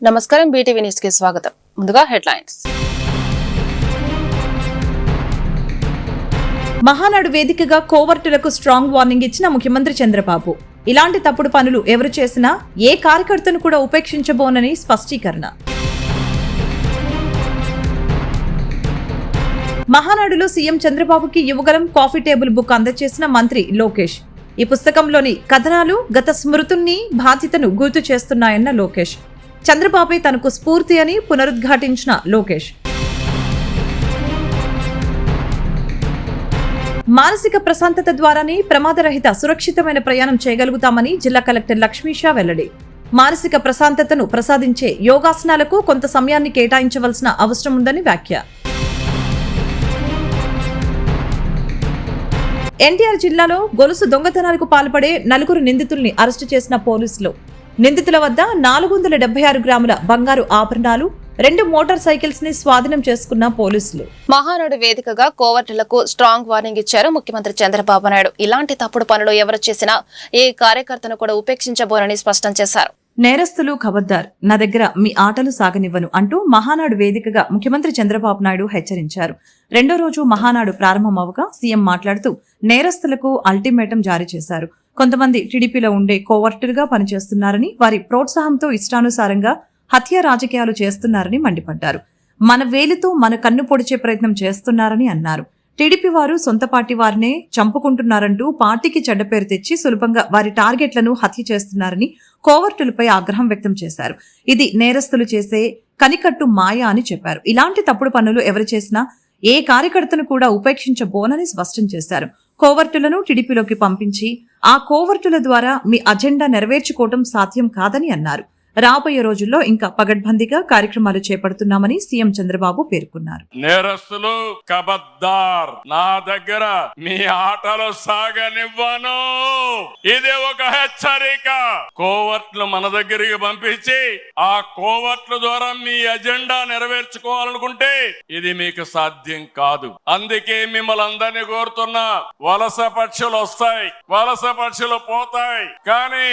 నమస్కారం, BTV news కి స్వాగతం. ముందుగా హెడ్లైన్స్. మహానాడు వేదికగా కోవర్టులకు స్ట్రాంగ్ వార్నింగ్ ఇచ్చిన ముఖ్యమంత్రి చంద్రబాబు. ఇలాంటి తప్పుడు పనులు ఎవరు చేసినా ఏ కార్యకర్తను కూడా ఉపేక్షించబోనని స్పష్టీకరణ. మహానాడులో సీఎం చంద్రబాబుకి యువగలం కాఫీ టేబుల్ బుక్ అందజేసిన మంత్రి లోకేష్. ఈ పుస్తకంలోని కథనాలు గత స్మృతుల్ని, బాధ్యతను గుర్తు చేస్తున్నాయన్న లోకేష్. చంద్రబాబే తనకు స్ఫూర్తి అని పునరుద్ఘాటించిన లోకేష్. మానసిక ప్రశాంతత ద్వారానే ప్రమాదరహిత సురక్షితమైన ప్రయాణం చేయగలుగుతామని జిల్లా కలెక్టర్ లక్ష్మీషా వెల్లడి. మానసిక ప్రశాంతతను ప్రసాదించే యోగాసనాలకు కొంత సమయాన్ని కేటాయించవలసిన అవసరం ఉందని వ్యాఖ్య. ఎన్టీఆర్ జిల్లాలో గొలుసు దొంగతనాలకు పాల్పడే 4 నిందితుల్ని అరెస్టు చేసిన పోలీసులు. నిందితుల వద్ద 476 గ్రాముల బంగారు ఆభరణాలు, 2 మోటార్ సైకిల్స్ ని స్వాధీనం చేసుకున్న పోలీసులు. మహానాడు వేదికగా కోవర్టులకు స్ట్రాంగ్ వార్నింగ్ ఇచ్చారు ముఖ్యమంత్రి చంద్రబాబు నాయుడు. ఇలాంటి తప్పుడు పనులు ఎవరు చేసినా ఏ కార్యకర్తను కూడా ఉపేక్షించబోనని స్పష్టం చేశారు. నేరస్తులు ఖబర్దార్, నా దగ్గర మీ ఆటలు సాగనివ్వను అంటూ మహానాడు వేదికగా ముఖ్యమంత్రి చంద్రబాబు నాయుడు హెచ్చరించారు. 2వ రోజు మహానాడు ప్రారంభమవగా సీఎం మాట్లాడుతూ నేరస్తులకు అల్టిమేటం జారీ చేశారు. కొంతమంది టీడీపీలో ఉండే కోవర్టులుగా పనిచేస్తున్నారని, వారి ప్రోత్సాహంతో ఇష్టానుసారంగా హత్య రాజకీయాలు చేస్తున్నారని మండిపడ్డారు. మన వేలితో మన కన్ను పొడిచే ప్రయత్నం చేస్తున్నారని అన్నారు. టీడీపీ వారు సొంత పార్టీ వారినే చంపుకుంటున్నారంటూ పార్టీకి చెడ్డ పేరు తెచ్చి సులభంగా వారి టార్గెట్లను హత్య చేస్తున్నారని కోవర్టులపై ఆగ్రహం వ్యక్తం చేశారు. ఇది నేరస్తులు చేసే కనికట్టు మాయ అని చెప్పారు. ఇలాంటి తప్పుడు పనులు ఎవరు చేసినా ఏ కార్యకర్తను కూడా ఉపేక్షించబోనని స్పష్టం చేశారు. కోవర్టులను టీడీపీలోకి పంపించి ఆ కోవర్టుల ద్వారా మీ అజెండా నెరవేర్చుకోవడం సాధ్యం కాదని అన్నారు. రాబోయే రోజుల్లో ఇంకా పగడ్బందీగా కార్యక్రమాలు చేపడుతున్నామని సీఎం చంద్రబాబు పేర్కొన్నారు. నేరస్తులు ఖబర్దార్, నా దగ్గర మీ ఆటలు సాగనివ్వను. ఇది ఒక హెచ్చరిక. కోవర్ట్లు మన దగ్గరికి పంపించి ఆ కోవర్ట్ల ద్వారా మీ అజెండా నెరవేర్చుకోవాలనుకుంటే ఇది మీకు సాధ్యం కాదు. అందుకే మిమ్మల్ని అందరినీ కోరుతున్నా, వలస పక్షులు వస్తాయి, వలస పక్షులు పోతాయి, కానీ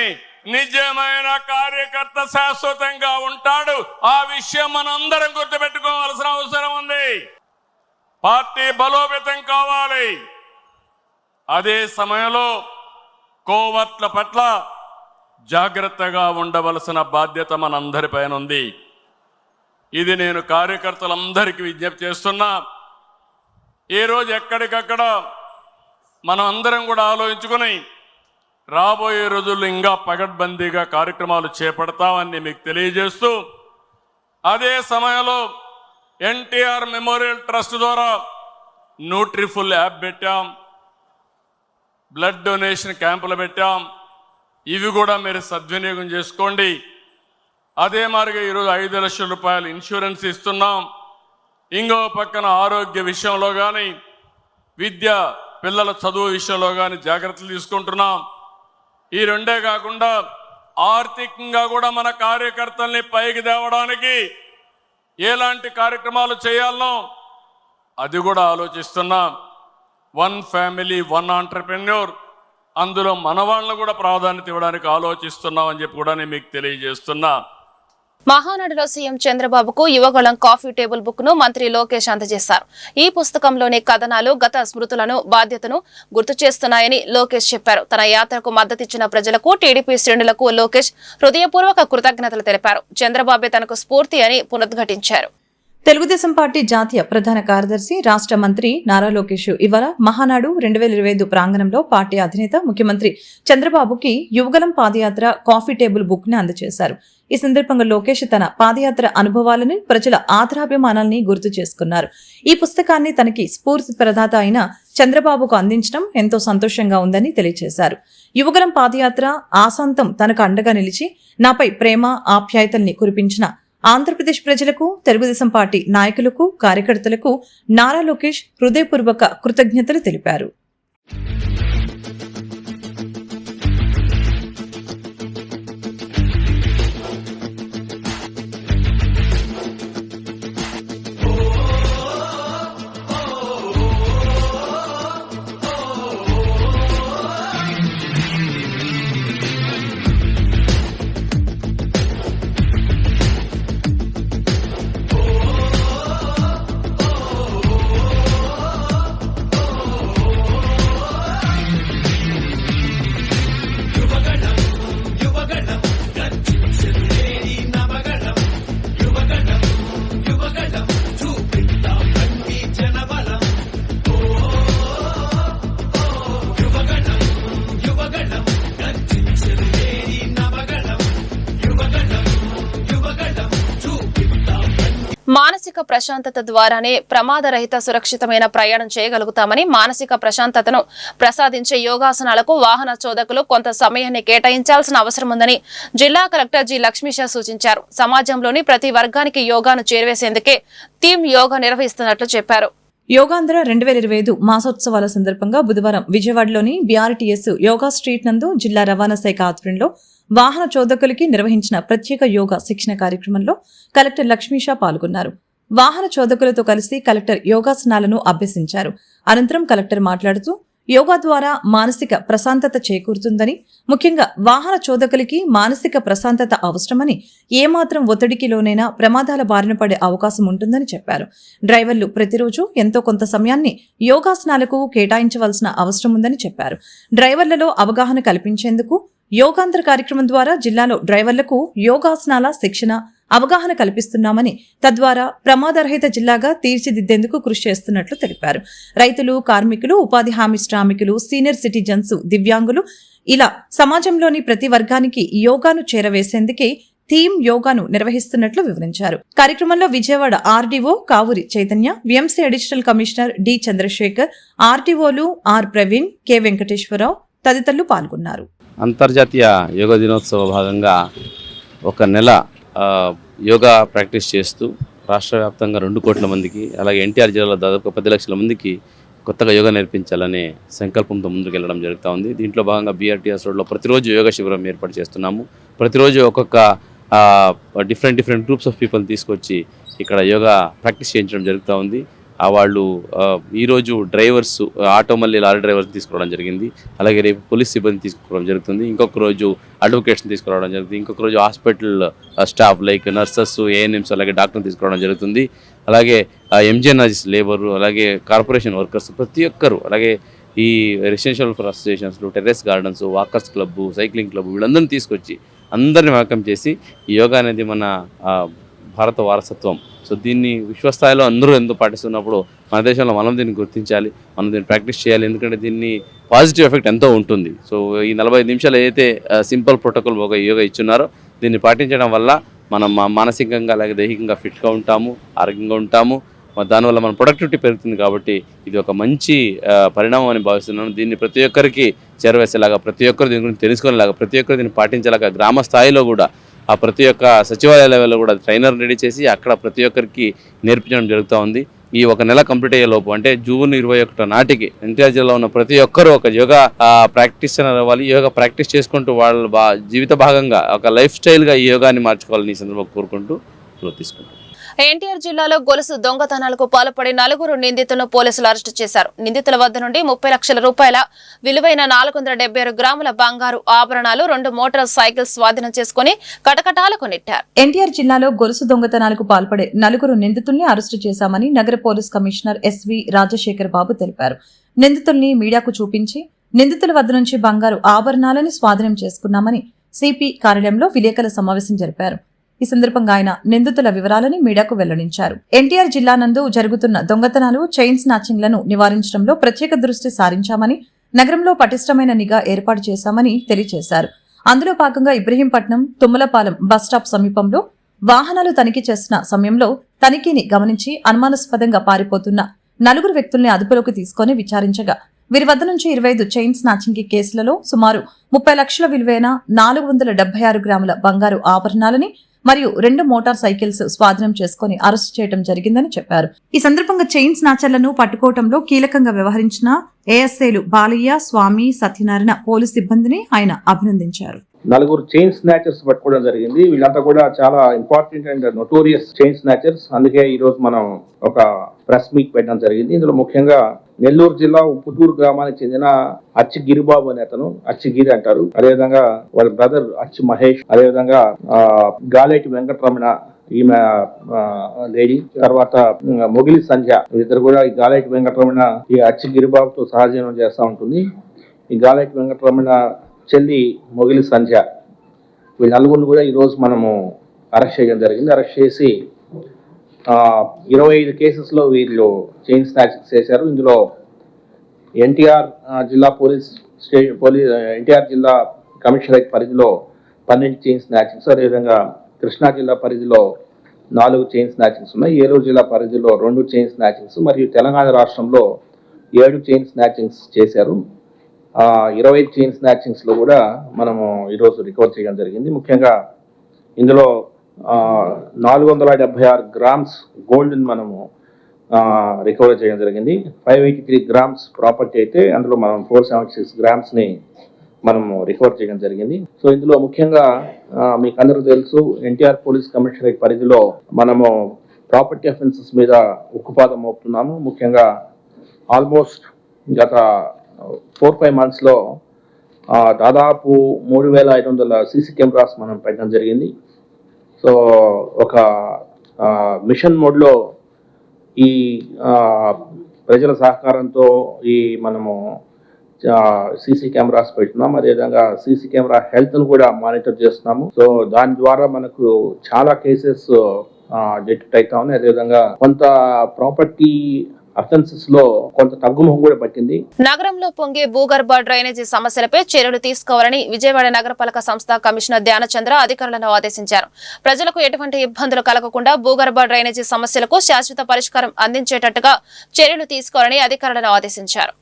నిజమైన కార్యకర్త శాశ్వతంగా ఉంటాడు. ఆ విషయం మనందరం గుర్తుపెట్టుకోవాల్సిన అవసరం ఉంది. పార్టీ బలోపేతం కావాలి. అదే సమయంలో కోవర్ట్ల పట్ల జాగ్రత్తగా ఉండవలసిన బాధ్యత మనందరిపైన ఉంది. ఇది నేను కార్యకర్తలందరికీ విజ్ఞప్తి చేస్తున్నా. ఈరోజు ఎక్కడికక్కడ మనం అందరం కూడా ఆలోచించుకుని రాబోయే రోజుల్లో ఇంకా పగడ్బందీగా కార్యక్రమాలు చేపడతామని మీకు తెలియజేస్తూ, అదే సమయంలో ఎన్టీఆర్ మెమోరియల్ ట్రస్ట్ ద్వారా న్యూట్రిఫుల్ యాప్ పెట్టాం, బ్లడ్ డొనేషన్ క్యాంపులు పెట్టాం. ఇవి కూడా మీరు సద్వినియోగం చేసుకోండి. అదే మాదిరిగా ఈరోజు 5 లక్షల రూపాయలు ఇన్సూరెన్స్ ఇస్తున్నాం. ఇంకో పక్కన ఆరోగ్య విషయంలో కానీ, విద్య పిల్లల చదువు విషయంలో కానీ జాగ్రత్తలు తీసుకుంటున్నాం. ఈ రెండే కాకుండా ఆర్థికంగా కూడా మన కార్యకర్తల్ని పైకి తేవడానికి ఎలాంటి కార్యక్రమాలు చేయాలనో అది కూడా ఆలోచిస్తున్నాం. 1 ఫ్యామిలీ 1 ఆంటర్‌ప్రెన్యూర్, అందులో మన వాళ్ళను కూడా ప్రాధాన్యత ఇవ్వడానికి ఆలోచిస్తున్నాం అని చెప్పి కూడా నేను మీకు తెలియజేస్తున్నా. మహానాడులో సీఎం చంద్రబాబుకు యువగళం కాఫీ టేబుల్ బుక్ ను మంత్రి లోకేష్ అందజేశారు. ఈ పుస్తకంలోని కథనాలు గత స్మృతులను, బాధ్యతను గుర్తు చేస్తున్నాయని లోకేష్ చెప్పారు. తన యాత్రకు మద్దతిచ్చిన ప్రజలకు, టీడీపీ శ్రేణులకు లోకేష్ హృదయపూర్వక కృతజ్ఞతలు తెలిపారు. చంద్రబాబే తనకు స్ఫూర్తి అని పునరుద్ఘాటించారు. తెలుగుదేశం పార్టీ జాతీయ ప్రధాన కార్యదర్శి, రాష్ట్ర మంత్రి నారా లోకేష్ ఇవాళ మహానాడు 2025 ప్రాంగణంలో పార్టీ అధినేత ముఖ్యమంత్రి చంద్రబాబుకి యువగలం పాదయాత్ర కాఫీ టేబుల్ బుక్ ని అందజేశారు. ఈ సందర్భంగా లోకేష్ తన పాదయాత్ర అనుభవాలను, ప్రజల ఆదరాభిమానాల్ని గుర్తు చేసుకున్నారు. ఈ పుస్తకాన్ని తనకి స్ఫూర్తి ప్రదాత అయిన చంద్రబాబుకు అందించడం ఎంతో సంతోషంగా ఉందని తెలియజేశారు. యువగలం పాదయాత్ర ఆశాంతం తనకు అండగా నిలిచి నాపై ప్రేమ, ఆప్యాయతల్ని కురిపించిన ఆంధ్రప్రదేశ్ ప్రజలకు, తెలుగుదేశం పార్టీ నాయకులకు, కార్యకర్తలకు నారా లోకేష్ హృదయపూర్వక కృతజ్ఞతలు తెలిపారు. మానసిక ప్రశాంతత ద్వారానే ప్రమాదరహిత సురక్షితమైన ప్రయాణం చేయగలుగుతామని, మానసిక ప్రశాంతతను ప్రసాదించే యోగాసనాలకు వాహన చోదకులు కొంత సమయాన్ని కేటాయించాల్సిన అవసరం ఉందని జిల్లా కలెక్టర్ జి లక్ష్మీషా సూచించారు. సమాజంలోని ప్రతి వర్గానికి యోగాను చేరవేసేందుకే థీమ్ యోగా నిర్వహిస్తున్నట్లు చెప్పారు. యోగాంధ్ర 2025 మాసోత్సవాల సందర్భంగా బుధవారం విజయవాడలోని బీఆర్టీఎస్ యోగా స్ట్రీట్ నందు జిల్లా రవాణా శాఖ ఆధ్వర్యంలో వాహన చోదకులకి నిర్వహించిన ప్రత్యేక యోగా శిక్షణ కార్యక్రమంలో కలెక్టర్ లక్ష్మీషా పాల్గొన్నారు. వాహన చోదకులతో కలిసి కలెక్టర్ యోగాసనాలను అభ్యసించారు. అనంతరం కలెక్టర్ మాట్లాడుతూ యోగా ద్వారా మానసిక ప్రశాంతత చేకూరుతుందని, ముఖ్యంగా వాహన చోదకులకి మానసిక ప్రశాంతత అవసరమని, ఏమాత్రం ఒత్తిడికి లోనైనా ప్రమాదాల బారిన పడే అవకాశం ఉంటుందని చెప్పారు. డ్రైవర్లు ప్రతిరోజు ఎంతో కొంత సమయాన్ని యోగాసనాలకు కేటాయించవలసిన అవసరం ఉందని చెప్పారు. డ్రైవర్లలో అవగాహన కల్పించేందుకు యోగాంధ్ర కార్యక్రమం ద్వారా జిల్లాలో డ్రైవర్లకు యోగాసనాల శిక్షణ, అవగాహన కల్పిస్తున్నామని, తద్వారా ప్రమాదరహిత జిల్లాగా తీర్చిదిద్దేందుకు కృషి చేస్తున్నట్లు తెలిపారు. రైతులు, కార్మికులు, ఉపాధి హామీ శ్రామికులు, సీనియర్ సిటిజన్స్, దివ్యాంగులు ఇలా సమాజంలోని ప్రతి వర్గానికి యోగాను చేరవేసేందుకే థీమ్ యోగాను నిర్వహిస్తున్నట్లు వివరించారు. కార్యక్రమంలో Vijayawada RDO Kavuri Chaitanya, VMC additional commissioner D Chandrasekhar, ఆర్డీఓలు ఆర్ ప్రవీణ్, కె వెంకటేశ్వరరావు తదితరులు పాల్గొన్నారు. అంతర్జాతీయ యోగా దినోత్సవ భాగంగా ఒక నెల యోగా ప్రాక్టీస్ చేస్తూ రాష్ట్ర వ్యాప్తంగా 2 కోట్ల మందికి, అలాగే ఎన్టీఆర్ జిల్లాలో దాదాపు 10 లక్షల మందికి కొత్తగా యోగా నేర్పించాలనే సంకల్పంతో ముందుకు వెళ్ళడం జరుగుతూ ఉంది. దీంట్లో భాగంగా బీఆర్టీఎస్ రోడ్లో ప్రతిరోజు యోగా శిబిరం ఏర్పాటు చేస్తున్నాము. ప్రతిరోజు ఒక్కొక్క డిఫరెంట్ గ్రూప్స్ ఆఫ్ పీపుల్ తీసుకొచ్చి ఇక్కడ యోగా ప్రాక్టీస్ చేయించడం జరుగుతూ ఉంది. వాళ్ళు ఈరోజు డ్రైవర్స్, ఆటో మళ్ళీ లారీ డ్రైవర్స్ తీసుకురావడం జరిగింది. అలాగే రేపు పోలీస్ సిబ్బంది తీసుకురావడం జరుగుతుంది. ఇంకొక రోజు అడ్వకేట్స్ని తీసుకురావడం జరుగుతుంది. ఇంకొక రోజు hospital staff like nurses, ANMs, అలాగే డాక్టర్ని తీసుకురావడం జరుగుతుంది. అలాగే ఎంజీఎన్ఆర్జీస్ లేబరు, అలాగే కార్పొరేషన్ వర్కర్స్ ప్రతి ఒక్కరు, అలాగే ఈ రెసిడెన్షియల్ అసోసియేషన్స్లు, terrace gardens, walkers club, cycling club వీళ్ళందరినీ తీసుకొచ్చి అందరినీ వెల్కమ్ చేసి ఈ యోగా అనేది మన భారత వారసత్వం. సో దీన్ని విశ్వస్థాయిలో అందరూ ఎందుకు పాటిస్తున్నప్పుడు మన దేశంలో మనం దీన్ని గుర్తించాలి, మనం దీన్ని ప్రాక్టీస్ చేయాలి. ఎందుకంటే దీన్ని పాజిటివ్ ఎఫెక్ట్ ఎంతో ఉంటుంది. సో ఈ 45 నిమిషాలు ఏదైతే సింపుల్ ప్రోటోకాల్ ఒక యోగా ఇచ్చున్నారో దీన్ని పాటించడం వల్ల మనం మానసికంగా అలాగే దైహికంగా ఫిట్గా ఉంటాము, ఆరోగ్యంగా ఉంటాము. దానివల్ల మన ప్రొడక్టివిటీ పెరుగుతుంది. కాబట్టి ఇది ఒక మంచి పరిణామం అని భావిస్తున్నాను. దీన్ని ప్రతి ఒక్కరికి చేరవేసేలాగా, ప్రతి ఒక్కరు దీని గురించి తెలుసుకునేలాగా, ప్రతి ఒక్కరు దీన్ని పాటించేలాగా గ్రామ స్థాయిలో కూడా ఆ ప్రతి ఒక్క సచివాలయ లెవెల్లో కూడా ట్రైనర్ రెడీ చేసి అక్కడ ప్రతి ఒక్కరికి నేర్పించడం జరుగుతూ ఉంది. ఈ ఒక నెల కంప్లీట్ అయ్యే లోపు అంటే జూన్ 21 నాటికి ఎన్టీఆర్ జిల్లాలో ఉన్న ప్రతి ఒక్కరూ ఒక యోగా ప్రాక్టీషనర్ అవ్వాలి. యోగా ప్రాక్టీస్ చేసుకుంటూ వాళ్ళ జీవిత భాగంగా ఒక లైఫ్ స్టైల్గా ఈ యోగాని మార్చుకోవాలని ఈ సందర్భంగా కోరుకుంటూ తీసుకుంటాం. ఎన్టీఆర్ జిల్లాలో గొలుసు దొంగతనాలకు పాల్పడి 4 నిందితులను పోలీసులు అరెస్టు చేశారు. నిందితుల వద్ద నుండి 30 లక్షల రూపాయల విలువైన 476 గ్రాముల బంగారు ఆభరణాలు, 2 మోటార్ సైకిల్స్ స్వాధీనం చేసుకుని కటకటాలకు నెట్టారు. ఎన్టీఆర్ జిల్లాలో గొలుసు దొంగతనాలకు పాల్పడే 4 నిందితుల్ని అరెస్టు చేశామని నగర పోలీస్ కమిషనర్ ఎస్వి రాజశేఖర్ బాబు తెలిపారు. నిందితుల్ని మీడియాకు చూపించి నిందితుల వద్ద నుంచి బంగారు ఆభరణాలను స్వాధీనం చేసుకున్నామని సిపి కార్యాలయంలో విలేకరుల సమావేశం జరిపారు. ఈ సందర్భంగా ఆయన నిందితుల వివరాలను మీడియాకు వెల్లడించారు. ఎన్టీఆర్ జిల్లా నందు జరుగుతున్న దొంగతనాలు, చైన్ స్నాచింగ్లను నివారించడంలో ప్రత్యేక దృష్టి సారించామని, నగరంలో పటిష్టమైన నిఘా ఏర్పాటు చేశామని తెలియజేశారు. అందులో భాగంగా ఇబ్రహీంపట్నం, తుమ్మలపాలెం బస్టాప్ సమీపంలో వాహనాలు తనిఖీ చేసిన సమయంలో తనిఖీని గమనించి అనుమానాస్పదంగా పారిపోతున్న 4 వ్యక్తుల్ని అదుపులోకి తీసుకుని విచారించగా వీరి వద్ద నుంచి 25 చైన్ స్నాచింగ్ కేసులలో సుమారు 30 లక్షల విలువైన 476 గ్రాముల బంగారు ఆభరణాలని మరియు 2 మోటార్ సైకిల్స్ స్వాధీనం చేసుకుని అరెస్టు చేయడం జరిగిందని చెప్పారు. ఈ సందర్భంగా చైన్ స్నాచర్లను పట్టుకోవడంలో కీలకంగా వ్యవహరించిన ఏఎస్ఐలు బాలయ్య, స్వామి, సత్యనారాయణ పోలీస్ సిబ్బందిని ఆయన అభినందించారు. 4 చైన్ స్నాచర్స్ పట్టుకోవడం జరిగింది. వీళ్ళంతా కూడా చాలా important and notorious chain snatchers. అందుకే ఈ రోజు మనం ఒక ప్రెస్ మీట్ పెట్టడం జరిగింది. ఇందులో ముఖ్యంగా నెల్లూరు జిల్లా ఉప్పుటూరు గ్రామానికి చెందిన అచ్చి గిరిబాబు అనే అతను, అచ్చి గిరి అంటారు. అదేవిధంగా వాళ్ళ బ్రదర్ అచ్చి మహేష్, అదేవిధంగా గాలేటి వెంకటరమణ ఈమె లేడీ, తర్వాత మొగిలి సంధ్య, ఇద్దరు కూడా ఈ గాలేటి వెంకటరమణ ఈ అచ్చి గిరిబాబుతో సహజీవనం చేస్తూ ఉంటుంది. ఈ గాలేటి వెంకటరమణ చెల్లి మొగిలి సంధ్య, వీళ్ళ 4 కూడా ఈరోజు మనము అరెస్ట్ చేయడం జరిగింది. అరెస్ట్ చేసి 25 కేసెస్లో వీళ్ళు చైన్ స్నాచింగ్ చేశారు. ఇందులో ఎన్టీఆర్ జిల్లా ఎన్టీఆర్ జిల్లా కమిషనరేట్ పరిధిలో 12 చైన్ స్నాచింగ్స్, అదేవిధంగా కృష్ణా జిల్లా పరిధిలో 4 చైన్ స్నాచింగ్స్ ఉన్నాయి. ఏలూరు జిల్లా పరిధిలో 2 చైన్ స్నాచింగ్స్ మరియు తెలంగాణ రాష్ట్రంలో 7 చైన్ స్నాచింగ్స్ చేశారు. 25 చైన్ స్నాచింగ్స్లో కూడా మనము ఈరోజు రికవర్ చేయడం జరిగింది. ముఖ్యంగా ఇందులో 476 గ్రామ్స్ గోల్డ్ని మనము రికవర్ చేయడం జరిగింది. 583 గ్రామ్స్ ప్రాపర్టీ అయితే అందులో మనం 476 గ్రామ్స్ని మనము రికవర్ చేయడం జరిగింది. సో ఇందులో ముఖ్యంగా మీకు అందరూ తెలుసు, ఎన్టీఆర్ పోలీస్ కమిషనరేట్ పరిధిలో మనము ప్రాపర్టీ అఫెన్సెస్ మీద ఉక్కుపాదం మోపుతున్నాము. ముఖ్యంగా ఆల్మోస్ట్ గత 4-5 మంత్స్లో దాదాపు 3,500 సీసీ కెమెరాస్ మనం పెట్టడం జరిగింది. సో ఒక మిషన్ మోడ్లో ఈ ప్రజల సహకారంతో మనము సీసీ కెమెరాస్ పెట్టున్నాం. అదేవిధంగా సీసీ కెమెరా హెల్త్ను కూడా మానిటర్ చేస్తున్నాము. సో దాని ద్వారా మనకు చాలా కేసెస్ డిటెక్ట్ అవుతా ఉన్నాయి. అదేవిధంగా కొంత ప్రాపర్టీ అఫెన్సెస్ లో కొంత తగ్గుముఖం కూడా పట్టింది. నగరంలో పొంగే భూగర్భ డ్రైనేజీ సమస్యలపై చర్యలు తీసుకోవాలని విజయవాడ నగరపాలక సంస్థ కమిషనర్ ధ్యానచంద్ర అధికారులను ఆదేశించారు. ప్రజలకు ఎటువంటి ఇబ్బందులు కలగకుండా భూగర్భ డ్రైనేజీ సమస్యలకు శాశ్వత పరిష్కారం అందించేటట్టుగా చర్యలు తీసుకోవాలని అధికారులను ఆదేశించారు.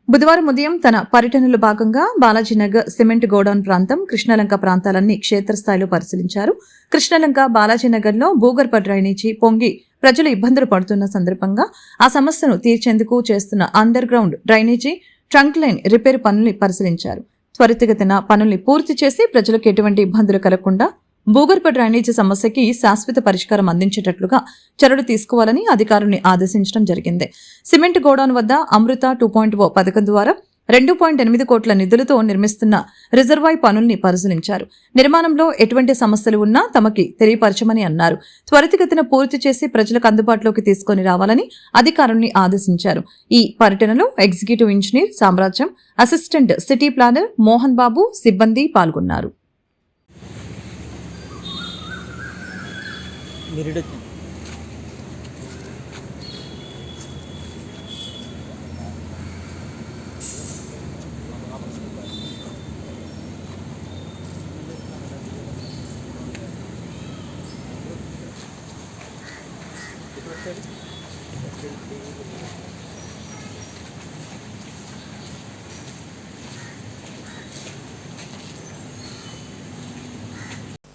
బుధవారం ఉదయం తన పర్యటనలో భాగంగా బాలాజీనగర్ సిమెంట్ గోడౌన్ ప్రాంతం, కృష్ణలంక ప్రాంతాలన్నీ క్షేత్రస్థాయిలో పరిశీలించారు. కృష్ణలంక, బాలాజీనగర్లో భూగర్భ డ్రైనేజీ పొంగి ప్రజలు ఇబ్బందులు పడుతున్న సందర్భంగా ఆ సమస్యను తీర్చేందుకు చేస్తున్న under ground drainage trunk line repair పనుల్ని పరిశీలించారు. త్వరితగతిన పనుల్ని పూర్తి చేసి ప్రజలకు ఎటువంటి ఇబ్బందులు కలగకుండా భూగర్భ డ్రైనేజీ సమస్యకి శాశ్వత పరిష్కారం అందించేటట్లుగా చర్యలు తీసుకోవాలని అధికారుల్ని ఆదేశించడం జరిగింది. సిమెంట్ గోడౌన్ వద్ద అమృత 2.0 పథకం ద్వారా 2.8 కోట్ల నిధులతో నిర్మిస్తున్న రిజర్వాయర్ పనుల్ని పరిశీలించారు. నిర్మాణంలో ఎటువంటి సమస్యలు ఉన్నా తమకి తెలియపరచమని అన్నారు. త్వరితగతిన పూర్తి చేసి ప్రజలకు అందుబాటులోకి తీసుకొని రావాలని అధికారుల్ని ఆదేశించారు. ఈ పర్యటనలో ఎగ్జిక్యూటివ్ ఇంజనీర్ సామ్రాజ్యం, assistant city planar Mohan Babu, సిబ్బంది పాల్గొన్నారు.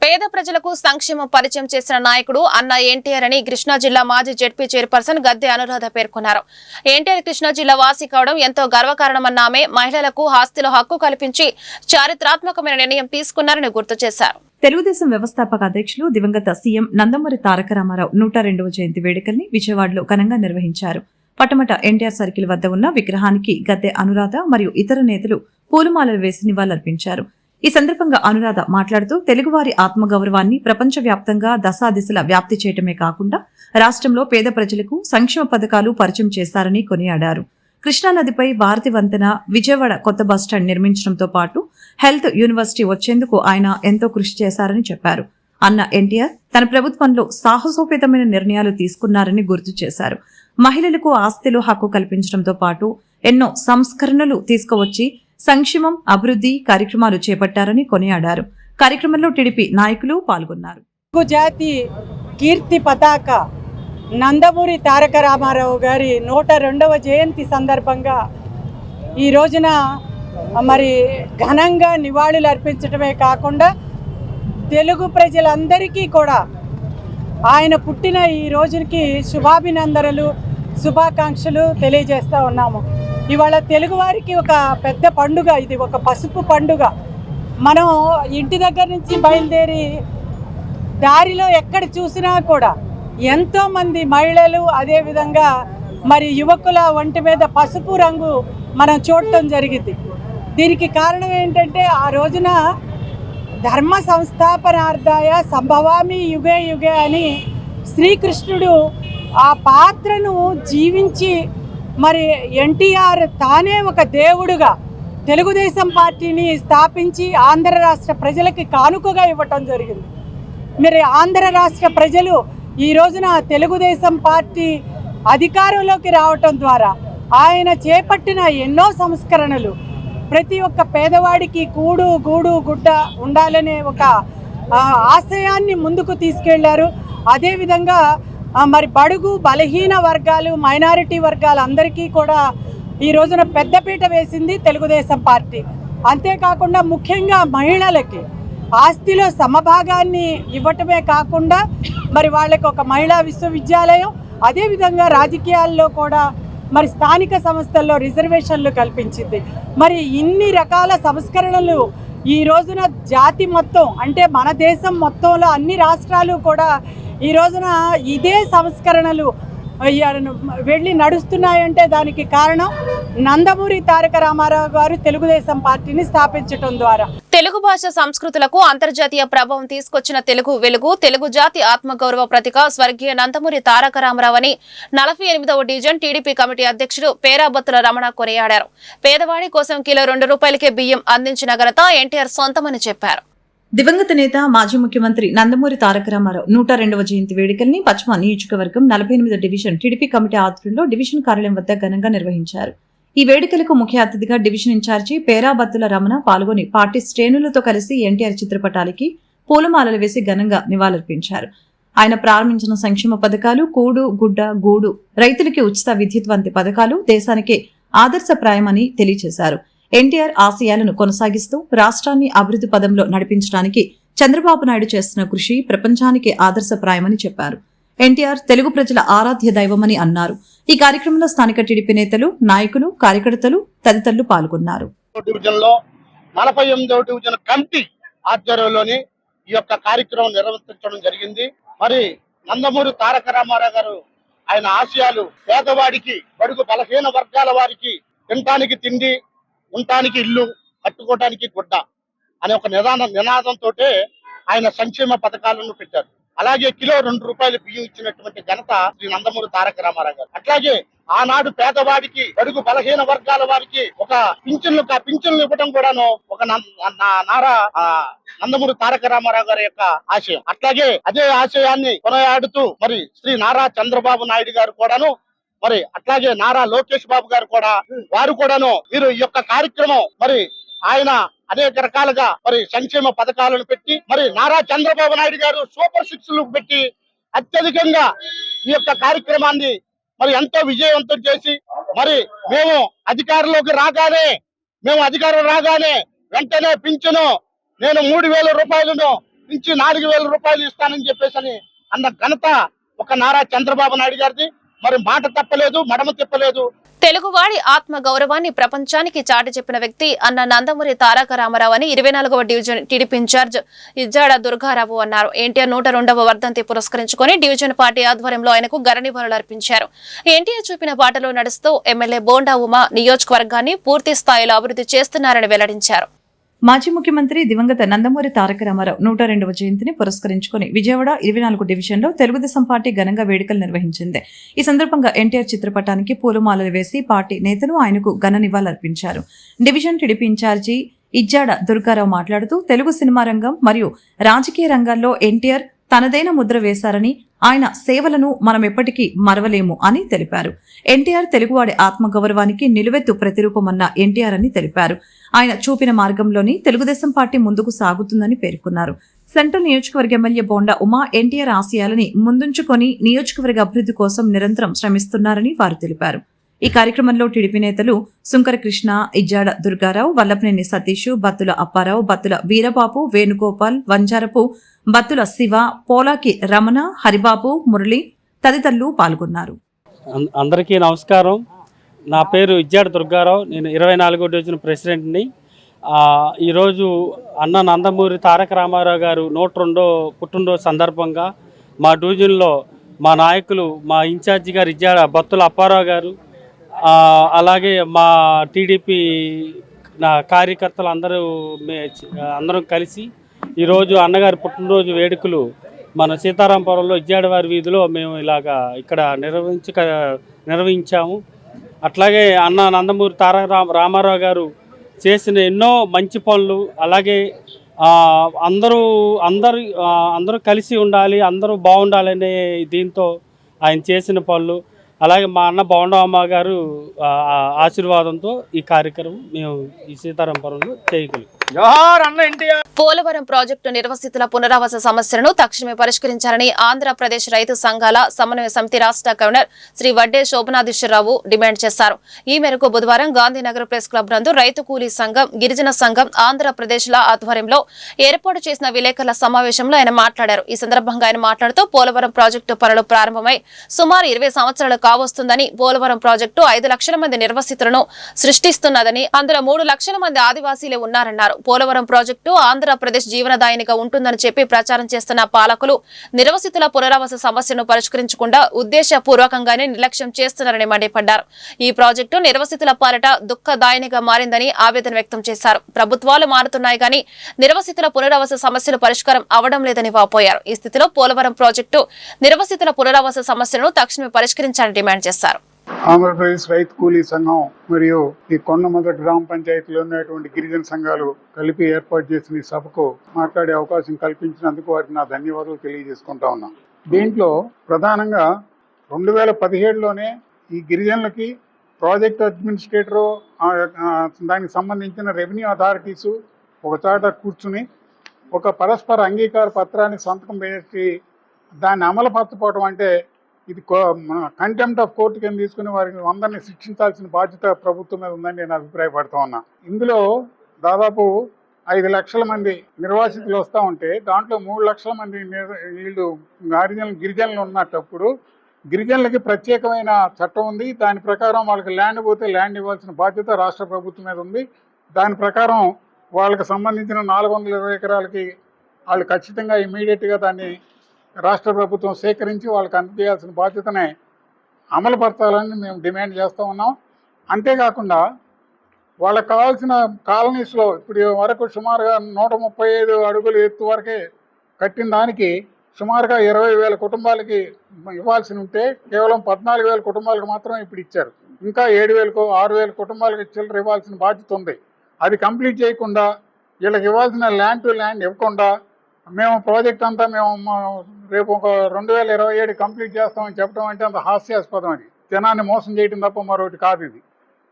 పేద ప్రజలకు సంక్షేమం పరిచయం చేసిన నాయకుడు అన్న ఎన్టీఆర్ అని కృష్ణా జిల్లా మాజీ జెడ్పీ చైర్పర్సన్ గద్దె అనురాధ పేర్కొన్నారు. ఎన్టీఆర్ కృష్ణా జిల్లా వాసి కావడం ఎంతో గర్వకారణమన్న ఆమె మహిళలకు ఆస్తిలో హక్కు కల్పించి చారిత్రాత్మకమైన నిర్ణయం తీసుకున్నారని గుర్తు చేశారు. తెలుగుదేశం వ్యవస్థాపక అధ్యక్షులు దివంగత సీఎం నందమూరి తారక రామారావు 102వ జయంతి వేడుకల్ని విజయవాడలో ఘనంగా నిర్వహించారు. పట్టమట ఎన్టీఆర్ సర్కిల్ వద్ద ఉన్న విగ్రహానికి గద్దె అనురాధ మరియు ఇతర నేతలు పూలమాలలు వేసి నివాళులర్పించారు. ఈ సందర్భంగా అనురాధ మాట్లాడుతూ తెలుగువారి ఆత్మగౌరవాన్ని ప్రపంచవ్యాప్తంగా దశాదిశలా వ్యాప్తి చేయటమే కాకుండా రాష్ట్రంలో పేద ప్రజలకు సంక్షేమ పథకాలు పరిచయం చేశారని కొనియాడారు. కృష్ణానదిపై భారతి వంతెన, విజయవాడ కొత్త బస్టాండ్ నిర్మించడంతో పాటు హెల్త్ యూనివర్సిటీ వచ్చేందుకు ఆయన ఎంతో కృషి చేశారని చెప్పారు. అన్న ఎన్టీఆర్ తన ప్రభుత్వంలో సాహసోపేతమైన నిర్ణయాలు తీసుకున్నారని గుర్తు చేశారు. మహిళలకు ఆస్తిలో హక్కు కల్పించడంతో పాటు ఎన్నో సంస్కరణలు తీసుకువచ్చి సంక్షేమం, అభివృద్ధి కార్యక్రమాలు చేపట్టారని కొనియాడారు. కార్యక్రమంలో టీడీపీ నాయకులు పాల్గొన్నారు. జాతి కీర్తి పతాక నందమూరి తారక రామారావు గారి 102వ జయంతి సందర్భంగా ఈ రోజున మరి ఘనంగా నివాళులు అర్పించడమే కాకుండా తెలుగు ప్రజలందరికీ కూడా ఆయన పుట్టిన ఈ రోజుకి శుభాభినందనలు, శుభాకాంక్షలు తెలియజేస్తూ ఉన్నాము. ఇవాళ తెలుగువారికి ఒక పెద్ద పండుగ, ఇది ఒక పసుపు పండుగ. మనం ఇంటి దగ్గర నుంచి బయలుదేరి దారిలో ఎక్కడ చూసినా కూడా ఎంతోమంది మహిళలు, అదేవిధంగా మరి యువకుల ఒంటి మీద పసుపు రంగు మనం చూడటం జరిగింది. దీనికి కారణం ఏంటంటే ఆ రోజున ధర్మ సంస్థాపనార్థాయ సంభవామి యుగే యుగే అని శ్రీకృష్ణుడు ఆ పాత్రను జీవించి మరి ఎన్టీఆర్ తానే ఒక దేవుడుగా తెలుగుదేశం పార్టీని స్థాపించి ఆంధ్ర రాష్ట్ర ప్రజలకి కానుకగా ఇవ్వటం జరిగింది. మరి ఆంధ్ర రాష్ట్ర ప్రజలు ఈ రోజున తెలుగుదేశం పార్టీ అధికారంలోకి రావటం ద్వారా ఆయన చేపట్టిన ఎన్నో సంస్కరణలు ప్రతి ఒక్క పేదవాడికి కూడు, గూడు, గుడ్డ ఉండాలనే ఒక ఆశయాన్ని ముందుకు తీసుకెళ్లారు. అదేవిధంగా మరి బడుగు బలహీన వర్గాలు మైనారిటీ వర్గాలు అందరికీ కూడా ఈ రోజున పెద్దపీట వేసింది తెలుగుదేశం పార్టీ. అంతేకాకుండా ముఖ్యంగా మహిళలకి ఆస్తిలో సమభాగాన్ని ఇవ్వటమే కాకుండా మరి వాళ్ళకి ఒక మహిళా విశ్వవిద్యాలయం, అదేవిధంగా రాజకీయాల్లో కూడా మరి స్థానిక సంస్థల్లో రిజర్వేషన్లు కల్పించింది. మరి ఇన్ని రకాల సంస్కరణలు ఈ రోజున జాతి మొత్తం అంటే మన దేశం మొత్తంలో అన్ని రాష్ట్రాలు కూడా ఈ రోజున ఇదే సంస్కరణలు వెళ్ళి నడుస్తున్నాయంటే దానికి కారణం నందమూరి తారక రామారావు గారు తెలుగుదేశం పార్టీని స్థాపించడం ద్వారా. తెలుగు భాష సంస్కృతులకు అంతర్జాతీయ ప్రభావం తీసుకొచ్చిన తెలుగు వెలుగు, తెలుగు జాతి ఆత్మగౌరవ ప్రతీక స్వర్గీయ నందమూరి తారక రామారావు అని 48వ డివిజన్ టీడీపీ కమిటీ అధ్యక్షుడు పేరాబత్తుల రమణ కొనియాడారు. పేదవాడి కోసం కిలో ₹2 బియ్యం అందించిన ఘనత ఎన్టీఆర్ సొంతమని చెప్పారు. దివంగత నేత మాజీ ముఖ్యమంత్రి నందమూరి తారక రామారావు 102వ జయంతి వేడుకల్ని పశ్చిమ నియోజకవర్గం 48వ డివిజన్ టీడీపీ కమిటీ ఆధ్వర్యంలో డివిజన్ కార్యాలయం వద్ద ఘనంగా నిర్వహించారు. ఈ వేడుకలకు ముఖ్య అతిథిగా డివిజన్ ఇన్ఛార్జి పేరాబత్తుల రమణ పాల్గొని పార్టీ శ్రేణులతో కలిసి ఎన్టీఆర్ చిత్రపటాలకి పూలమాలలు వేసి ఘనంగా నివాళులర్పించారు. ఆయన ప్రారంభించిన సంక్షేమ పథకాలు కూడు గుడ్డ గూడు, రైతులకి ఉచిత విద్యుత్ వంటి పథకాలు దేశానికే ఆదర్శప్రాయమని తెలియజేశారు. ఎన్టీఆర్ ఆశయాలను కొనసాగిస్తూ రాష్ట్రాన్ని అభివృద్ధి పదంలో నడిపించడానికి చంద్రబాబు నాయుడు చేస్తున్న కృషి ప్రపంచానికి ఆదర్శప్రాయమని చెప్పారు. ఎన్టీఆర్ తెలుగు ప్రజల ఆరాధ్య దైవమని అన్నారు. ఈ కార్యక్రమంలో స్థానిక టీడీపీ నేతలు, నాయకులు, కార్యకర్తలు తదితరులు పాల్గొన్నారు. 48వ డివిజన్ కమిటీ ఆధ్వర్యంలోని ఈ యొక్క కార్యక్రమం నిర్వహించడం జరిగింది. మరి నందమూరి తారక రామారావు గారు ఆయన ఆశయాలు పేదవాడికి, బడుగు బలహీన వర్గాల వారికి తినటానికి తిండి, ఉండటానికి ఇల్లు, కట్టుకోవడానికి గుడ్డ అనే ఒక నినాదంతో ఆయన సంక్షేమ పథకాలను పెట్టారు. అలాగే కిలో ₹2 బియ్యం ఇచ్చినటువంటి ఘనత శ్రీ నందమూరి తారక రామారావు గారు. అట్లాగే ఆనాడు పేదవాడికి, బడుగు బలహీన వర్గాల వారికి ఒక పింఛన్లు ఇవ్వడం కూడాను ఒక నారా నందమూరి తారక రామారావు గారి యొక్క ఆశయం. అట్లాగే అదే ఆశయాన్ని కొనయాడుతూ మరి శ్రీ నారా చంద్రబాబు నాయుడు గారు కూడాను, మరి అట్లాగే నారా లోకేష్ బాబు గారు కూడా వారు కూడాను మీరు ఈ యొక్క కార్యక్రమం మరి ఆయన అనేక రకాలుగా మరి సంక్షేమ పథకాలను పెట్టి, మరి నారా చంద్రబాబు నాయుడు గారు సూపర్ 6లు పెట్టి అత్యధికంగా ఈ యొక్క కార్యక్రమాన్ని మరి ఎంతో విజయవంతం చేసి, మరి మేము అధికారంలోకి రాగానే వెంటనే పింఛను నేను ₹3,000 నుంచి ₹4,000 ఇస్తానని చెప్పేసి అన్న ఘనత ఒక నారా చంద్రబాబు నాయుడు గారిది. మరి మాట తప్పలేదు, మడమ తిప్పలేదు. తెలుగువాడి ఆత్మ గౌరవాన్ని ప్రపంచానికి చాటి చెప్పిన వ్యక్తి అన్న నందమూరి తారక రామారావు అని 24వ division TDP incharge Ijjada Durgarao అన్నారు. ఎన్టీఆర్ 102వ వర్ధంతి పురస్కరించుకుని డివిజన్ పార్టీ ఆధ్వర్యంలో ఆయనకు ఘన నివాళులు అర్పించారు. ఎన్టీఆర్ చూపిన బాటలో నడుస్తూ ఎమ్మెల్యే బోండా ఉమా నియోజకవర్గాన్ని పూర్తి స్థాయిలో అభివృద్ధి చేస్తున్నారని వెల్లడించారు. మాజీ ముఖ్యమంత్రి దివంగత నందమూరి తారక రామారావు 102వ జయంతిని పురస్కరించుకుని విజయవాడ 24 డివిజన్లో తెలుగుదేశం పార్టీ ఘనంగా వేడుకలు నిర్వహించింది. ఈ సందర్భంగా ఎన్టీఆర్ చిత్రపటానికి పూలమాలలు వేసి పార్టీ నేతలు ఆయనకు ఘన నివాళులర్పించారు. Division TDP incharge Ijjada Durgarao మాట్లాడుతూ తెలుగు సినిమా రంగం మరియు రాజకీయ రంగాల్లో ఎన్టీఆర్ తనదైన ముద్ర వేశారని, ఆయన సేవలను మనం ఎప్పటికీ మరవలేము అని తెలిపారు. ఎన్టీఆర్ తెలుగువాడి ఆత్మగౌరవానికి నిలువెత్తు ప్రతిరూపమన్న ఎన్టీఆర్ అని తెలిపారు. ఆయన చూపిన మార్గంలోని తెలుగుదేశం పార్టీ ముందుకు సాగుతుందని పేర్కొన్నారు. సెంట్రల్ నియోజకవర్గ ఎమ్మెల్యే బోండా ఉమా ఎన్టీఆర్ ఆశయాలని ముందుంచుకొని నియోజకవర్గ అభివృద్ధి కోసం నిరంతరం శ్రమిస్తున్నారని వారు తెలిపారు. ఈ కార్యక్రమంలో టీడీపీ నేతలు సుంకర కృష్ణ, ఇజ్జాడ దుర్గారావు, వల్లభనేని సతీష్, బత్తుల అప్పారావు, బత్తుల వీరబాబు, వేణుగోపాల్, వంజారపు, బత్తుల శివ, పోలాకి రమణ, హరిబాబు, మురళి తదితరులు పాల్గొన్నారు. అందరికీ నమస్కారం. నా పేరు ఇజ్జాడ దుర్గారావు. నేను 24వ డివిజన్ ప్రెసిడెంట్ని. ఈరోజు అన్న నందమూరి తారక రామారావు గారు 102వ పుట్టినరోజు సందర్భంగా మా డివిజన్లో మా నాయకులు, మా ఇన్ఛార్జి గారు ఇజ్జాడ బత్తుల అప్పారావు గారు, అలాగే మా టీడీపీ కార్యకర్తలు అందరం కలిసి ఈరోజు అన్నగారి పుట్టినరోజు వేడుకలు మన సీతారాంపురంలో ఇజ్జాడవారి వీధిలో మేము ఇలాగా ఇక్కడ నిర్వహించాము. అట్లాగే అన్న నందమూరి తారక రామారావు గారు చేసిన ఎన్నో మంచి పనులు, అలాగే అందరూ కలిసి ఉండాలి, అందరూ బాగుండాలనే దీంతో ఆయన చేసిన పనులు, అలాగే మా అన్న బోండమ్మ గారు ఆశీర్వాదంతో ఈ కార్యక్రమం మేము ఈ సీతారాంపురంలో చేయగలిగాం. జోహార్ అన్న ఎన్టీఆర్. పోలవరం ప్రాజెక్టు నిర్వసితుల పునరావాస సమస్యలను తక్షణమే పరిష్కరించాలని ఆంధ్రప్రదేశ్ రైతు సంఘాల సమన్వయ సమితి రాష్ట్ర గవర్నర్ శ్రీ వడ్డే శోభనాధీశ్వరరావు డిమాండ్ చేశారు. ఈ మేరకు బుధవారం గాంధీనగర్ ప్రెస్ క్లబ్ నందు రైతు కూలీ సంఘం, గిరిజన సంఘం ఆంధ్రప్రదేశ్ల ఆధ్వర్యంలో ఏర్పాటు చేసిన విలేకరుల సమావేశంలో ఆయన మాట్లాడారు. ఈ సందర్భంగా ఆయన మాట్లాడుతూ పోలవరం ప్రాజెక్టు పనులు ప్రారంభమై సుమారు 20 సంవత్సరాలు కావస్తుందని, పోలవరం ప్రాజెక్టు 5 లక్షల మంది నిర్వసితులను సృష్టిస్తున్నదని, అందులో 3 లక్షల మంది ఆదివాసీలే ఉన్నారన్నారు. పోలవరం ప్రాజెక్టు ఆంధ్రప్రదేశ్ జీవనదాయినిగా ఉంటుందని చెప్పి ప్రచారం చేస్తున్న పాలకులు నిర్వసితుల పునరావాస సమస్యను పరిష్కరించకుండా ఉద్దేశపూర్వకంగానే నిర్లక్ష్యం చేస్తున్నారని మండిపడ్డారు. ఈ ప్రాజెక్టు నిర్వసితుల పాలట దుఃఖదాయినిగా మారిందని ఆవేదన వ్యక్తం చేశారు. ప్రభుత్వాలు మారుతున్నాయి కానీ నిర్వసితుల పునరావాస సమస్యలు పరిష్కారం అవడం లేదని వాపోయారు. ఈ స్థితిలో పోలవరం ప్రాజెక్టు నిర్వసితుల పునరావాస సమస్యలను తక్షణమే పరిష్కరించాలని డిమాండ్ చేశారు. ఆంధ్రప్రదేశ్ రైతు కూలీ సంఘం మరియు ఈ కొండమద గ్రామ పంచాయతీలో ఉన్నటువంటి గిరిజన సంఘాలు కలిపి ఏర్పాటు చేసిన ఈ సభకు మాట్లాడే అవకాశం కల్పించినందుకు వారికి నా ధన్యవాదాలు తెలియజేసుకుంటా ఉన్నాం. దీంట్లో ప్రధానంగా 2017లోనే ఈ గిరిజనులకి ప్రాజెక్ట్ అడ్మినిస్ట్రేటరు, దానికి సంబంధించిన రెవెన్యూ అథారిటీసు ఒక చోట కూర్చుని ఒక పరస్పర అంగీకార పత్రాన్ని సంతకం పెట్టి దాన్ని అమలుపరచకపోవడం అంటే ఇది కంటెంప్ట్ ఆఫ్ కోర్టు కింద తీసుకుని వారికి అందరినీ శిక్షించాల్సిన బాధ్యత ప్రభుత్వం మీద ఉందని నేను అభిప్రాయపడుతూ ఉన్నా. ఇందులో దాదాపు 5 లక్షల మంది నిర్వాసితులు వస్తూ ఉంటే దాంట్లో 3 లక్షల మంది వీళ్ళు గిరిజనులు ఉన్నప్పుడు గిరిజనులకి ప్రత్యేకమైన చట్టం ఉంది. దాని ప్రకారం వాళ్ళకి ల్యాండ్ పోతే ల్యాండ్ ఇవ్వాల్సిన బాధ్యత రాష్ట్ర ప్రభుత్వం మీద ఉంది. దాని ప్రకారం వాళ్ళకి సంబంధించిన 420 ఎకరాలకి వాళ్ళు ఖచ్చితంగా ఇమీడియట్గా దాన్ని రాష్ట్ర ప్రభుత్వం సేకరించి వాళ్ళకి అందజేయాల్సిన బాధ్యతనే అమలుపరచాలని మేము డిమాండ్ చేస్తూ ఉన్నాం. అంతేకాకుండా వాళ్ళకి కావాల్సిన కాలనీస్లో ఇప్పుడు వరకు సుమారుగా 135 అడుగులు ఎత్తు వరకే కట్టిన దానికి సుమారుగా 20,000 కుటుంబాలకి ఇవ్వాల్సి ఉంటే కేవలం 14,000 కుటుంబాలకు మాత్రమే ఇప్పుడు ఇచ్చారు. ఇంకా 6,000 కుటుంబాలకి చిల్లర ఇవ్వాల్సిన బాధ్యత ఉంది. అది కంప్లీట్ చేయకుండా వీళ్ళకి ఇవ్వాల్సిన ల్యాండ్ టు ల్యాండ్ ఇవ్వకుండా మేము ప్రాజెక్ట్ అంతా మేము రేపు ఒక 2027 కంప్లీట్ చేస్తామని చెప్పడం అంటే అంత హాస్యాస్పదం. అది జనాన్ని మోసం చేయడం తప్ప మరొకటి కాదు ఇది.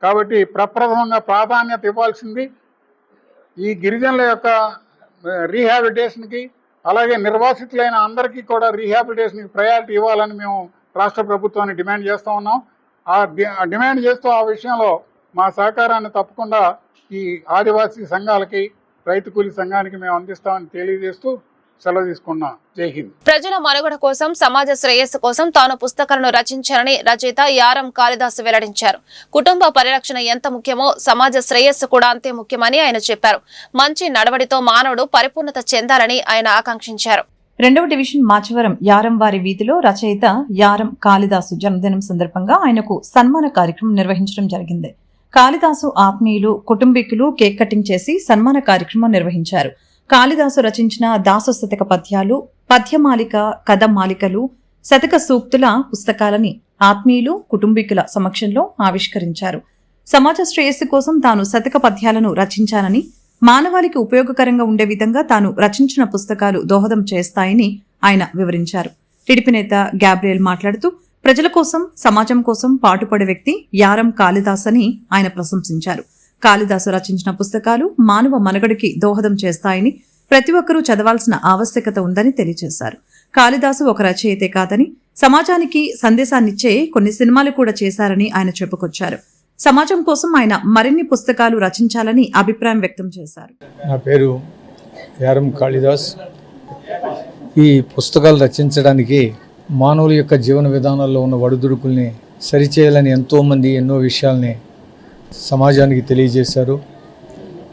కాబట్టి ప్రప్రథమంగా ప్రాధాన్యత ఇవ్వాల్సింది ఈ గిరిజనుల యొక్క రీహాబిలిటేషన్కి, అలాగే నిర్వాసితులైన అందరికీ కూడా రీహాబిలిటేషన్కి ప్రయారిటీ ఇవ్వాలని మేము రాష్ట్ర ప్రభుత్వాన్ని డిమాండ్ చేస్తూ ఉన్నాం. ఆ డిమాండ్ చేస్తూ ఆ విషయంలో మా సహకారాన్ని తప్పకుండా ఈ ఆదివాసీ సంఘాలకి, రైతు కూలీ సంఘానికి మేము అందిస్తామని తెలియజేస్తూ సెలవు తీసుకున్నా. జై హింద్. ప్రజల మనుగడ కోసం, సమాజ శ్రేయస్సు కోసం తాను పుస్తకాలను రచించారని రచయిత యారం కాళిదాసు వెల్లడించారు. కుటుంబ పరిరక్షణ ఎంత ముఖ్యమో సమాజ శ్రేయస్సు కూడా అంతే ముఖ్యమని ఆయన చెప్పారు. మంచి నడవడితో మానవుడు పరిపూర్ణత చెందాలని ఆయన ఆకాంక్షించారు. 2వ డివిజన్ మాచవరం యారంవారి వీధిలో రచయిత యారం కాళిదాసు జన్మదినం సందర్భంగా ఆయనకు సన్మాన కార్యక్రమం నిర్వహించడం జరిగింది. కాళిదాసు ఆత్మీయులు, కుటుంబీకులు కేక్ కటింగ్ చేసి సన్మాన కార్యక్రమం నిర్వహించారు. కాళిదాసు రచించిన దాసు శతక పద్యాలు, పద్యమాలిక, కథమాలికలు, శతక సూక్తుల పుస్తకాలని ఆత్మీయులు, కుటుంబీకుల సమక్షంలో ఆవిష్కరించారు. సమాజ శ్రేయస్సు కోసం తాను శతక పద్యాలను రచించానని, మానవాళికి ఉపయోగకరంగా ఉండే విధంగా తాను రచించిన పుస్తకాలు దోహదం చేస్తాయని ఆయన వివరించారు. టీడీపీ నేత గ్యాబ్రియల్ మాట్లాడుతూ ప్రజల కోసం, సమాజం కోసం పాటుపడే వ్యక్తి యారం కాళిదాస్ అని ఆయన ప్రశంసించారు. కాళిదాసు రచించిన పుస్తకాలు మానవ మనుగడకి దోహదం చేస్తాయని, ప్రతి ఒక్కరూ చదవాల్సిన ఆవశ్యకత ఉందని తెలియజేశారు. కాళిదాసు ఒక రచయితే కాదని, సమాజానికి సందేశాన్నిచ్చే కొన్ని సినిమాలు కూడా చేశారని ఆయన చెప్పుకొచ్చారు. సమాజం కోసం ఆయన మరిన్ని పుస్తకాలు రచించాలని అభిప్రాయం వ్యక్తం చేశారు. నా పేరు యారం కాళిదాస్. ఈ పుస్తకాలు రచించడానికి మానవుల యొక్క జీవన విధానాల్లో ఉన్న ఒడిదుడుకుల్ని సరిచేయాలని ఎంతోమంది ఎన్నో విషయాల్ని సమాజానికి తెలియజేశారు.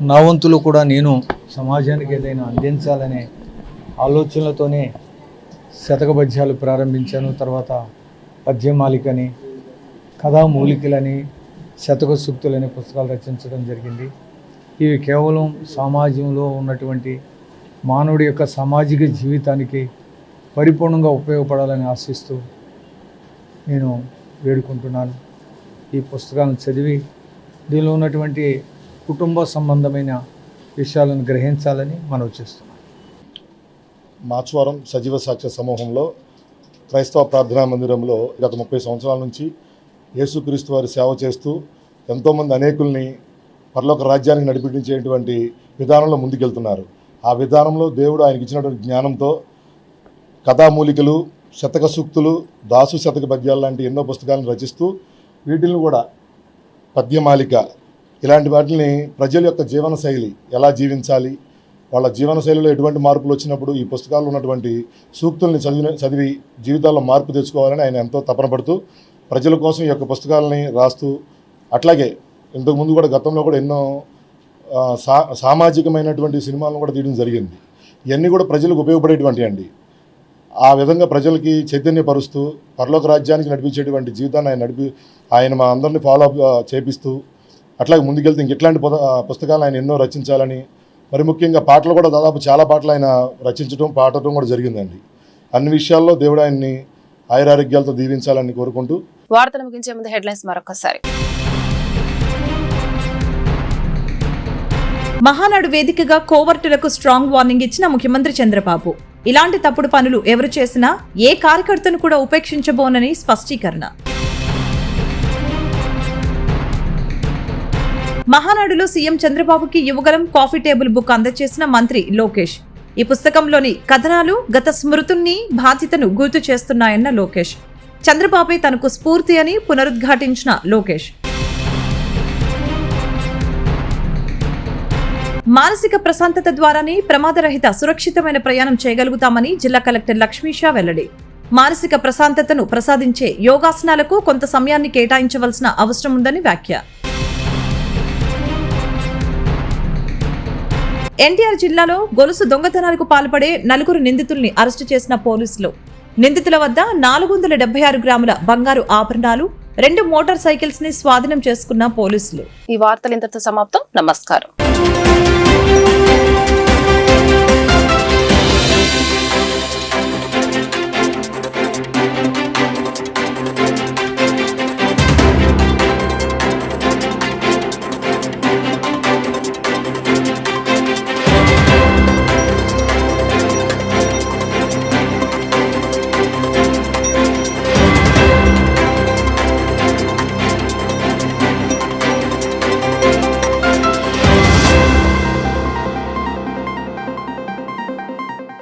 నా వంతులో కూడా నేను సమాజానికి ఏదైనా అందించాలనే ఆలోచనలతోనే శతక పద్యాలు ప్రారంభించాను. తర్వాత పద్యమాలికని, కథామూలికలని, శతక సూక్తులని పుస్తకాలు రచించడం జరిగింది. ఇవి కేవలం సమాజంలో ఉన్నటువంటి మానవుడి యొక్క సామాజిక జీవితానికి పరిపూర్ణంగా ఉపయోగపడాలని ఆశిస్తూ నేను వేడుకుంటున్నాను. ఈ పుస్తకాలను చదివి దీనిలో ఉన్నటువంటి కుటుంబ సంబంధమైన విషయాలను గ్రహించాలని మనవి చేస్తున్నాను. మాచవరం సజీవ సాక్ష్య సమూహంలో క్రైస్తవ ప్రార్థనా మందిరంలో గత 30 సంవత్సరాల నుంచి యేసుక్రీస్తు వారి సేవ చేస్తూ ఎంతోమంది అనేకుల్ని పరలోక రాజ్యానికి నడిపించేటువంటి విధానంలో ముందుకెళ్తున్నారు. ఆ విధానంలో దేవుడు ఆయనకి ఇచ్చినటువంటి జ్ఞానంతో కథామూలికలు, శతక సూక్తులు, దాసు శతక పద్యాలు లాంటి ఎన్నో పుస్తకాలను రచిస్తూ వీటిని కూడా పద్యమాలిక ఇలాంటి వాటిని ప్రజల యొక్క జీవన శైలి ఎలా జీవించాలి, వాళ్ళ జీవన శైలిలో ఎటువంటి మార్పులు వచ్చినప్పుడు ఈ పుస్తకాల్లో ఉన్నటువంటి సూక్తుల్ని చదివి జీవితాల్లో మార్పు తెచ్చుకోవాలని ఆయన ఎంతో తపన పడుతూ ప్రజల కోసం ఈ యొక్క పుస్తకాలని రాస్తూ, అట్లాగే ఇంతకుముందు కూడా గతంలో కూడా ఎన్నో సామాజికమైనటువంటి సినిమాలను కూడా తీయడం జరిగింది. ఇవన్నీ కూడా ప్రజలకు ఉపయోగపడేటువంటి అండి. ఆ విధంగా ప్రజలకి చైతన్యపరుస్తూ పరలోక రాజ్యానికి నడిపించేటువంటి జీవితాన్ని ఆయన మా అందరినీ ఫాలో అప్ చేపిస్తూ అట్లాగే ముందుకెళ్తే ఇట్లాంటి పుస్తకాలు ఆయన ఎన్నో రచించాలని, మరి ముఖ్యంగా పాటలు కూడా దాదాపు చాలా పాటలు ఆయన రచించడం పాడటం కూడా జరిగిందండి. అన్ని విషయాల్లో దేవుడు ఆయన్ని ఆయురారోగ్యాలతో దీవించాలని కోరుకుంటూ వార్తలు ముగించే ముందు హెడ్లైన్స్ మరొకసారి. మహానాడు వేదికగా కోవర్టులకు స్ట్రాంగ్ వార్నింగ్ ఇచ్చిన ముఖ్యమంత్రి చంద్రబాబు. ఇలాంటి తప్పుడు పనులు ఎవరు చేసినా ఏ కార్యకర్తను కూడా ఉపేక్షించబోనని స్పష్టీకరణ. మహానాడులో సీఎం చంద్రబాబుకి యువగలం కాఫీ టేబుల్ బుక్ అందజేసిన మంత్రి లోకేష్. ఈ పుస్తకంలోని కథనాలు గత స్మృతుల్ని, బాధ్యతను గుర్తు చేస్తున్నాయన్న లోకేష్. చంద్రబాబే తనకు స్ఫూర్తి అని పునరుద్ఘాటించిన లోకేష్. మానసిక ప్రశాంతత ద్వారానే ప్రమాదరహిత సురక్షితమైన ప్రయాణం చేయగలుగుతామని జిల్లా కలెక్టర్ లక్ష్మీషా వెల్లడి. మానసిక ప్రశాంతతను ప్రసాదించే యోగాసనాలకు కొంత సమయాన్ని కేటాయించవలసిన అవసరం ఉందని వ్యాఖ్య. ఎన్టీఆర్ జిల్లాలో గొలుసు దొంగతనాలకు పాల్పడే 4 నిందితుల్ని అరెస్టు చేసిన పోలీసులు. నిందితుల వద్ద 476 గ్రాముల బంగారు ఆభరణాలు, 2 మోటార్ సైకిల్స్ ని స్వాధీనం చేసుకున్న పోలీసులు. ఈ వార్తలు ఇంతటితో సమాప్తం. నమస్కారం.